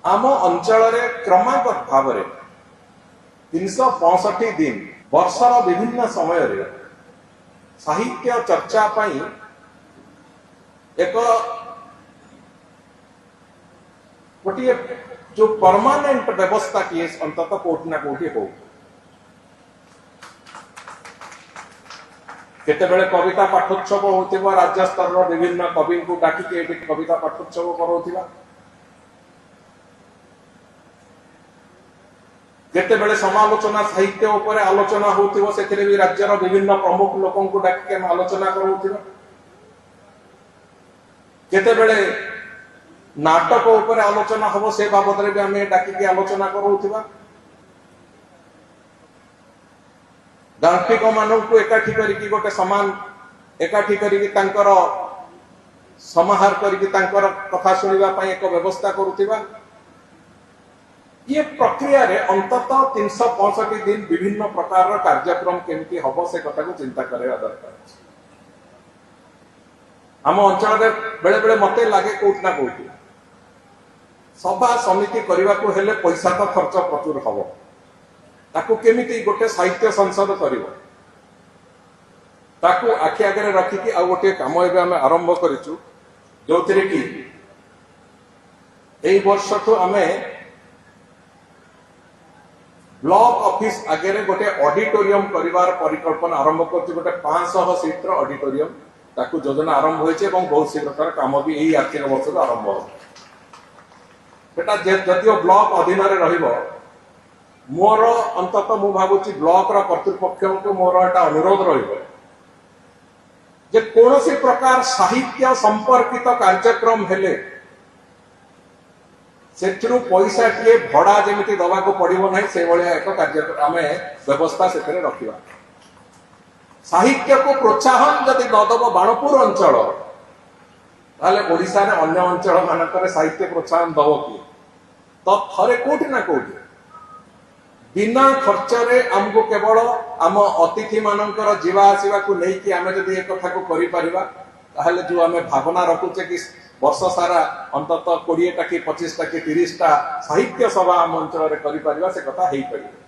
आम अंचल क्रमागत भाव 365 दिन वर्षर विभिन्न समय साहित्य चर्चा एक गोटे जो परमानेंट व्यवस्था किए अंततः कोटि ना कोटि हो केतेबेले कविता पाठोत्सव होतिबा राज्य स्तर विभिन्न कवि को डाकी कविता पाठोत्सव करोतिबा केतेबेले समालोचना साहित्य उपर आलोचना होतिबो सेथिरे भी राज्यर विभिन्न प्रमुख लोकों को डाकी हम आलोचना करोतिबा केतेबेले नाटक उपर आलोचना हबो से बाबद रे भी हमें डाकी आलोचना करोतिबा गांफिक मानव को एकाठी करिकी गोटे समान एकाठी करिकी तांकर समाहार करिकी तांकर कथा सुनिबा पई एक व्यवस्था करूतिबा ये प्रक्रिया रे अंततः 365 दिन विभिन्न प्रकार कार्यक्रम केमती हम से कथा को चिंता करवा दरकार। आम अंचल बेले बेले मते लगे कोट ना कोट सभा समिति करने को हेले पैसा तो खर्च प्रचुर हम ताकू केमिति गोटे साहित्य संसद करिवो ताकू आखि आगे रखिकी आ गोटे काम एबे आमे आरंभ करिचु जोथिरे कि एई वर्ष तो आमे ब्लॉक ऑफिस आगे गोटे ऑडिटोरियम करिवार परिकल्पना आरंभ करछि गोटे 500 सीटर ऑडिटोरियम ताकू योजना आरंभ होइछे एवं बहुत शीघ्र काम भी एई आर्थिक वर्ष आरंभ हो बेटा जदियो ब्लॉक अधीन रे रहिबो मोर अंततः मु भावुची ब्लॉक रा कर्तृपक्ष को मोर एटा अनुरोध रहिबो जे कोनोसी प्रकार साहित्य संपर्कित कार्यक्रम हेले सेठरू पैसा टिए भड़ा जेमिति दवा को पड़िबो नै से भलिया एक कार्यक्रम आमे व्यवस्था सेथरे रखिबा साहित्य को प्रोत्साहन जदि नदब बाणपुर अंचल ताले ओडिसा रे अन्य अंचल मानकर साहित्य प्रोत्साहन दबो कि तो थरे कोठी ना कोठी बिना खर्च रे हमको केवल आम अतिथि मानकर जीवा आसीबा को नै कि आमे जदि एक कथा को करि परिबा ताहले जो आमे भावना रखुचे कि वर्ष सारा अंततः 20टा कि 25टा कि 30टा साहित्य सभा आम अंचल रे करि परिबा से कथा हेई परिबा।